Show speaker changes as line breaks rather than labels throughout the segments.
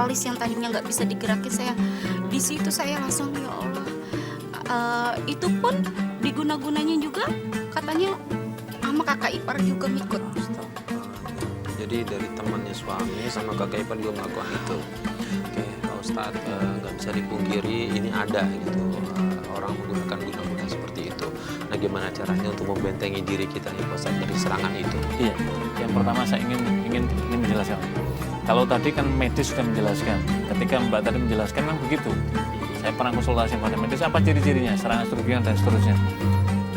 alis yang tadinya nggak bisa digerakin, di situ saya langsung ya Allah. Itu pun diguna-gunanya juga katanya sama kakak ipar juga ngikut.
Jadi dari temannya suami sama kakak ipar juga melakukan itu. Oke, Pak Ustadz, nggak bisa dipungkiri ini ada gitu, orang menggunakan guna-guna seperti itu. Nah, gimana caranya untuk membentengi diri kita nih Pak Ustadz dari serangan itu?
Iya, yang pertama saya ingin menjelaskan. Kalau tadi kan medis sudah menjelaskan, ketika Mbak tadi menjelaskan kan begitu. Saya pernah konsultasi pada medis, apa ciri-cirinya, serangan stroke dan seterusnya.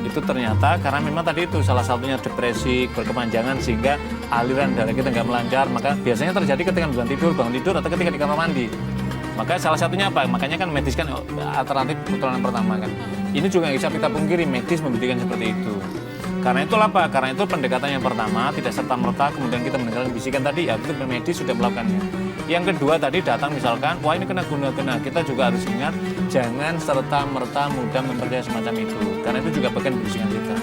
Itu ternyata karena memang tadi itu salah satunya depresi berkepanjangan sehingga aliran darah kita nggak melancar, maka biasanya terjadi ketika bangun tidur atau ketika di kamar mandi. Maka salah satunya apa? Makanya kan medis kan alternatif pertolongan pertama kan. Ini juga nggak bisa kita pungkiri, medis membuktikan seperti itu. Karena itulah apa? Karena itu pendekatan yang pertama tidak serta-merta kemudian kita mendengarkan bisikan tadi, ya itu medis sudah melakukannya. Yang kedua tadi datang misalkan, wah ini kena guna-guna, kita juga harus ingat jangan serta-merta mudah mempercayai semacam itu. Karena itu juga bagian bisikan kita.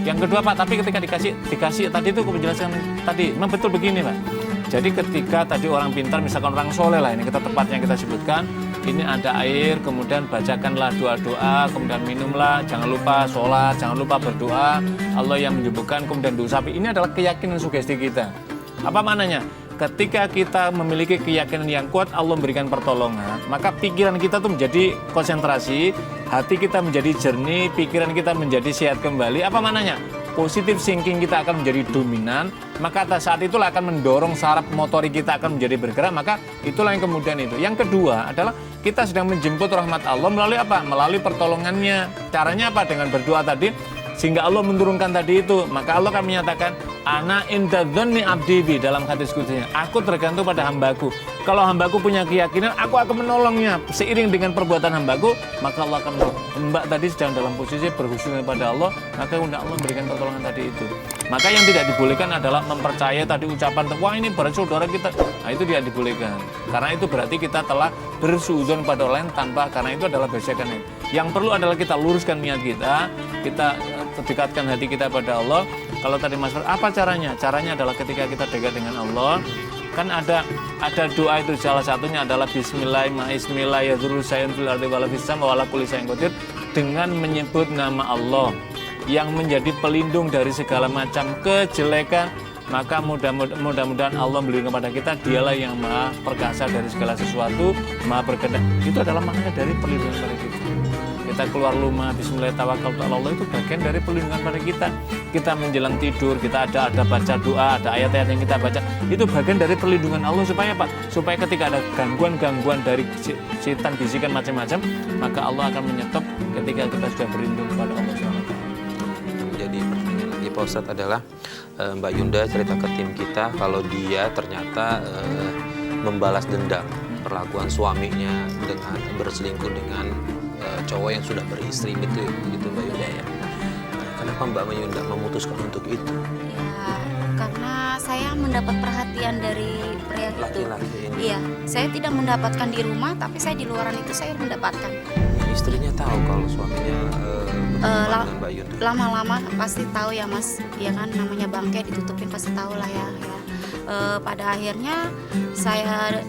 Yang kedua Pak, tapi ketika dikasih tadi itu aku menjelaskan tadi, memang betul begini Pak. Jadi ketika tadi orang pintar, misalkan orang soleh lah, ini kita tepatnya kita sebutkan, ini ada air, kemudian bacakanlah doa-doa, kemudian minumlah, jangan lupa sholat, jangan lupa berdoa, Allah yang menyembuhkan, kemudian diusapi. Ini adalah keyakinan sugesti kita. Apa maknanya? Ketika kita memiliki keyakinan yang kuat, Allah memberikan pertolongan, maka pikiran kita tuh menjadi konsentrasi, hati kita menjadi jernih, pikiran kita menjadi sehat kembali. Apa maknanya? Positive thinking kita akan menjadi dominan, maka saat itulah akan mendorong saraf motorik kita akan menjadi bergerak, maka itulah yang kemudian itu. Yang kedua adalah kita sedang menjemput rahmat Allah melalui apa? Melalui pertolongannya. Caranya apa? Dengan berdoa tadi, sehingga Allah menurunkan tadi itu. Maka Allah akan menyatakan, ana inda dzanni abdi bi, dalam hadis kudusinya, aku tergantung pada hambaku. Kalau hambaku punya keyakinan, aku akan menolongnya. Seiring dengan perbuatan hambaku, maka Allah akan menolong. Mbak tadi sedang dalam posisi berhusnuzon pada Allah, maka undang Allah memberikan pertolongan tadi itu. Maka yang tidak dibolehkan adalah mempercayai tadi ucapan, wah ini berarti saudara kita. Nah itu tidak dibolehkan. Karena itu berarti kita telah bersuudzon pada orang lain tanpa, karena itu adalah bisikan. Yang perlu adalah kita luruskan niat kita dekatkan hati kita pada Allah. Kalau tadi Mas Fer, apa caranya? Caranya adalah ketika kita dekat dengan Allah, kan ada doa itu, salah satunya adalah Bismillahirrahmanirrahim, dengan menyebut nama Allah yang menjadi pelindung dari segala macam kejelekan, maka mudah-mudahan Allah melindungi kepada kita, dialah yang maha perkasa dari segala sesuatu, maha berkehendak. Itu adalah makna dari perlindungan pada kita. Kita keluar rumah, bismillahirrahmanirrahim, itu bagian dari perlindungan pada kita. Kita menjelang tidur, kita ada baca doa, ada ayat-ayat yang kita baca, itu bagian dari perlindungan Allah. Supaya apa? Supaya ketika ada gangguan-gangguan dari setan, bisikan macam-macam, maka Allah akan menyetop ketika kita sudah berlindung kepada Allah SWT.
Jadi pertanyaan lagi Pak Ustadz adalah, Mbak Yunda cerita ke tim kita kalau dia ternyata membalas dendam perlakuan suaminya dengan berselingkuh dengan cowok yang sudah beristri begitu Mbak Yunda ya. Kenapa Mbak Yunda memutuskan untuk itu?
Ya, karena saya mendapat perhatian dari pria itu.
Laki-laki ini.
Iya, saya tidak mendapatkan di rumah, tapi saya di luaran itu saya mendapatkan.
Istrinya tahu kalau suaminya dengan Mbak Yunda.
Lama-lama pasti tahu ya Mas, ya kan, namanya bangke ditutupin pasti tahu lah ya. Pada akhirnya saya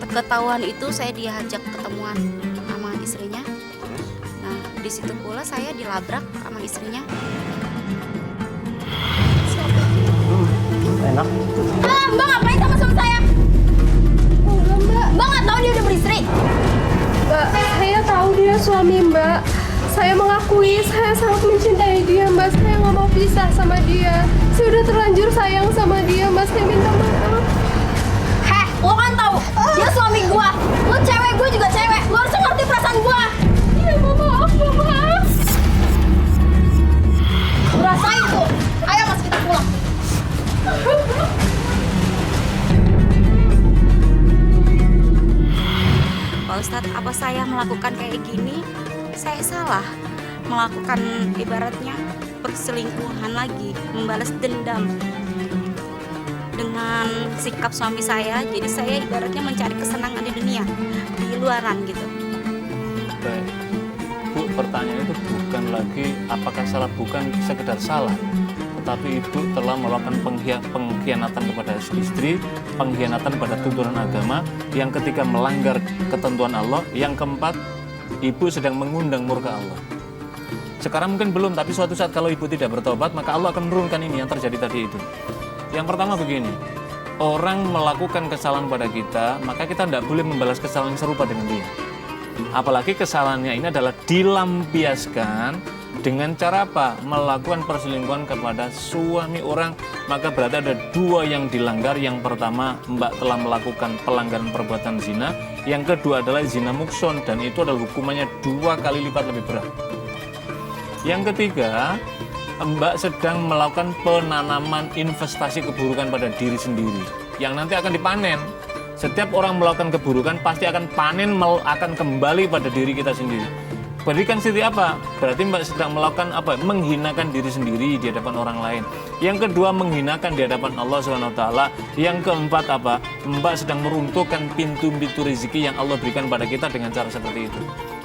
ketahuan itu, saya diajak ketemuan sama istrinya. Nah di situ pula saya dilabrak sama istrinya.
Enak.
Mbak ngapain sama suami saya? Mbak nggak tahu dia udah beristri?
Mbak, saya tahu dia suami Mbak. Saya mengakui saya sangat mencintai dia, Mbak. Saya nggak mau pisah sama dia. Saya udah terlanjur sayang sama dia, Mbak. Saya minta maaf.
Heh, lo kan tahu dia suami gua. Lo cewek, gua juga cewek. Lo harusnya ngerti perasaan gua.
Iya, maaf, maaf.
Rasain tuh. Ayo Mas, kita pulang.
Pak Ustadz, apa saya melakukan kayak gini? Saya salah melakukan ibaratnya perselingkuhan lagi, membalas dendam dengan sikap suami saya. Jadi saya ibaratnya mencari kesenangan di dunia, di luaran gitu.
Baik. Bu, pertanyaan itu bukan lagi apakah salah, bukan sekedar salah, tetapi ibu telah melakukan pengkhianatan kepada istri, pengkhianatan pada tuntunan agama, yang ketiga melanggar ketentuan Allah, yang keempat ibu sedang mengundang murka Allah. Sekarang mungkin belum, tapi suatu saat kalau ibu tidak bertobat, maka Allah akan menurunkan ini yang terjadi tadi itu. Yang pertama begini, orang melakukan kesalahan pada kita, maka kita tidak boleh membalas kesalahan serupa dengan dia. Apalagi kesalahannya ini adalah dilampiaskan dengan cara apa? Melakukan perselingkuhan kepada suami orang, maka berarti ada dua yang dilanggar. Yang pertama, Mbak telah melakukan pelanggaran perbuatan zina. Yang kedua adalah zina mukson, dan itu adalah hukumannya 2 kali lipat lebih berat. Yang ketiga, Mbak sedang melakukan penanaman investasi keburukan pada diri sendiri yang nanti akan dipanen. Setiap orang melakukan keburukan pasti akan panen, akan kembali pada diri kita sendiri. Berikan sendiri apa? Berarti Mbak sedang melakukan apa? Menghinakan diri sendiri di hadapan orang lain. Yang kedua, menghinakan di hadapan Allah SWT. Yang keempat apa? Mbak sedang meruntuhkan pintu-pintu rezeki yang Allah berikan pada kita dengan cara seperti itu.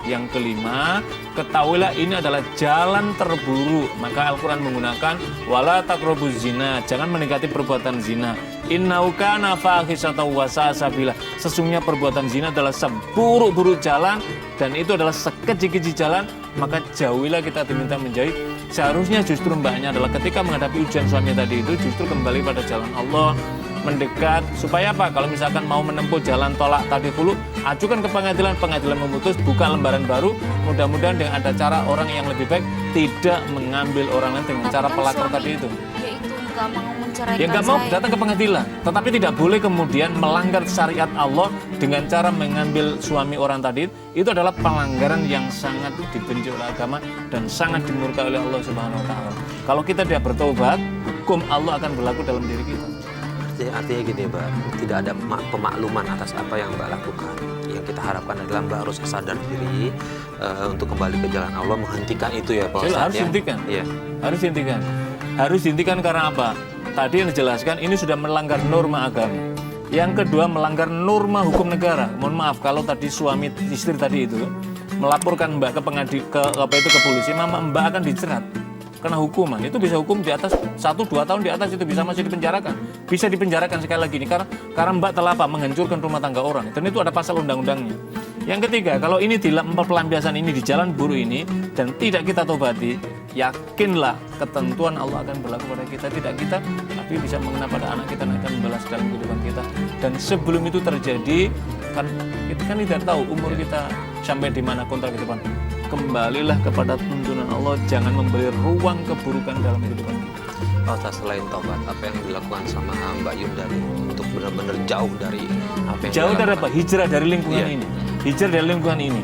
Yang kelima, ketahuilah ini adalah jalan terburuk. Maka Al-Quran menggunakan wala taqrabuz zina, jangan mendekati perbuatan zina. Innahu kana fahisatan wa sa'a sabila. Sesungguhnya perbuatan zina adalah seburuk-buruk jalan, dan itu adalah sekeji-keji jalan, maka jauhilah, kita diminta menjauhi. Seharusnya justru mbaknya adalah ketika menghadapi ujian suami tadi itu justru kembali pada jalan Allah, mendekat, supaya apa? Kalau misalkan mau menempuh jalan tolak tadi dulu, ajukan ke pengadilan, pengadilan memutus, buka lembaran baru. Mudah-mudahan dengan ada cara orang yang lebih baik, tidak mengambil orang lain dengan cara pelakor tadi itu.
Dia itu nggak mau menceraikan
Ya nggak mau
saya.
datang ke pengadilan, tetapi tidak boleh kemudian melanggar syariat Allah dengan cara mengambil suami orang tadi. Itu adalah pelanggaran yang sangat dibenci oleh agama dan sangat dimurkai oleh Allah Subhanahu Wa Taala. Kalau kita tidak bertobat, hukum Allah akan berlaku dalam diri kita.
Artinya gini Mbak, tidak ada pemakluman atas apa yang Mbak lakukan. Yang kita harapkan adalah Mbak harus sadar diri untuk kembali ke jalan Allah, menghentikan itu ya Pak Ustadz.
Harus dihentikan.
Iya.
Harus dihentikan. Harus dihentikan karena apa? Tadi yang dijelaskan ini sudah melanggar norma agama. Yang kedua, melanggar norma hukum negara. Mohon maaf kalau tadi suami istri tadi itu melaporkan Mbak ke polisi, Mbak akan dijerat. Kena hukuman, itu bisa hukum di atas 1-2 tahun, di atas itu bisa masih dipenjarakan. Bisa dipenjarakan sekali lagi ini karena Mbak telah apa? Menghancurkan rumah tangga orang. Dan itu ada pasal undang-undangnya. Yang ketiga, kalau ini pelampiasan ini di jalan buruk ini dan tidak kita tobati, yakinlah ketentuan Allah akan berlaku pada kita. Tidak kita, tapi bisa mengena pada anak kita dan akan membalas dalam kehidupan kita. Dan sebelum itu terjadi, kita kan tidak tahu umur kita sampai di mana kontrak kehidupan. Kembalilah kepada tuntunan Allah, jangan memberi ruang keburukan dalam kehidupan kita.
Pak Ustadz, selain taubat, apa yang dilakukan sama Mbak Yunda nih untuk benar-benar jauh dari apa yang
Jauh dari
dilakukan?
apa? Hijrah dari lingkungan
Iya.
ini. Hijrah dari lingkungan ini.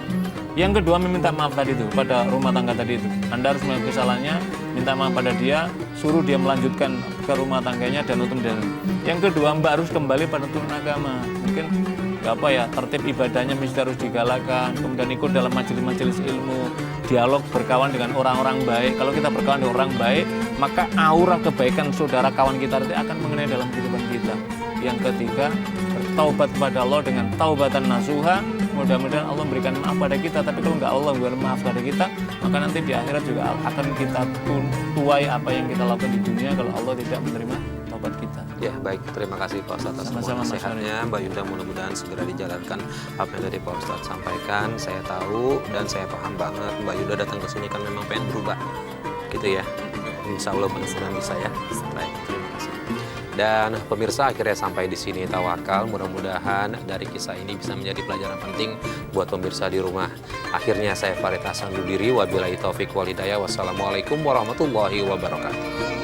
Yang kedua, meminta maaf tadi itu pada rumah tangga tadi itu. Anda harus mengakui kesalahannya, minta maaf pada dia, suruh dia melanjutkan ke rumah tangganya dan untuk dan. Yang kedua, Mbak harus kembali pada turun agama. Mungkin tertib ibadahnya mesti harus digalakan, kemudian ikut dalam majelis-majelis ilmu, dialog, berkawan dengan orang-orang baik. Kalau kita berkawan dengan orang baik, maka aura kebaikan saudara kawan kita nanti akan mengenai dalam kehidupan kita. Yang ketiga, bertaubat kepada Allah dengan taubatan nasuha. Mudah-mudahan Allah memberikan maaf pada kita. Tapi kalau nggak Allah memberikan maaf pada kita, maka nanti di akhirat juga akan kita tuai apa yang kita lakukan di dunia kalau Allah tidak menerima taubat kita.
Ya baik, terima kasih Pak Ustadz atas semua
Sama-sama, Mas
nasihatnya. Mbak Yunda mudah-mudahan segera dijalankan apa yang tadi Pak Ustadz sampaikan. Saya tahu dan saya paham banget Mbak Yunda datang ke sini kan memang pengen berubah, gitu ya. Insya Allah mudah-mudahan bisa ya. Baik, terima kasih. Dan pemirsa, akhirnya sampai di sini Tawakal. Mudah-mudahan dari kisah ini bisa menjadi pelajaran penting buat pemirsa di rumah. Akhirnya saya Farid Hasan undur diri. Wabillahi taufik wal hidayah. Wassalamualaikum warahmatullahi wabarakatuh.